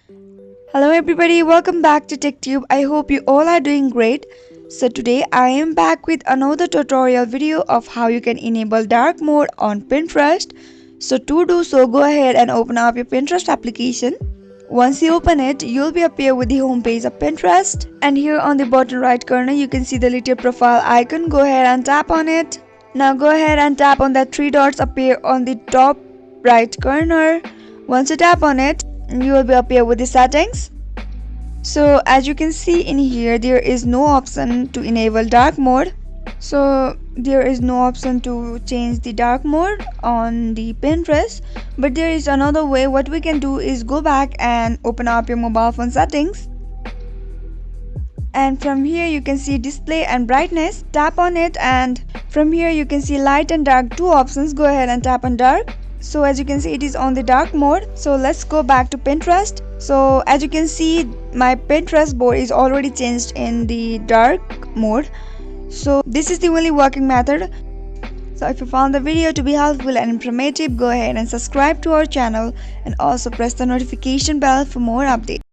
Hello everybody, welcome back to TechTube. I hope you all are doing great. So today I am back with another tutorial video of how you can enable dark mode on Pinterest. So to do so, go ahead and open up your Pinterest application. Once you open it, you'll be appear with the home page of Pinterest, and here on the bottom right corner you can see the little profile icon. Go ahead and tap on it. Now go ahead and tap on that three dots appear on the top right corner. Once you tap on it, you will be appear with the settings. So as you can see in here, there is no option to enable dark mode. So there is no option to change the dark mode on the Pinterest, but there is another way. What we can do is go back and open up your mobile phone settings, and from here you can see display and brightness. Tap on it, and from here you can see light and dark, two options. Go ahead and tap on dark. So as you can see, it is on the dark mode. So let's go back to Pinterest. So as you can see, my Pinterest board is already changed in the dark mode. So this is the only working method. So if you found the video to be helpful and informative, go ahead and subscribe to our channel and also press the notification bell for more updates.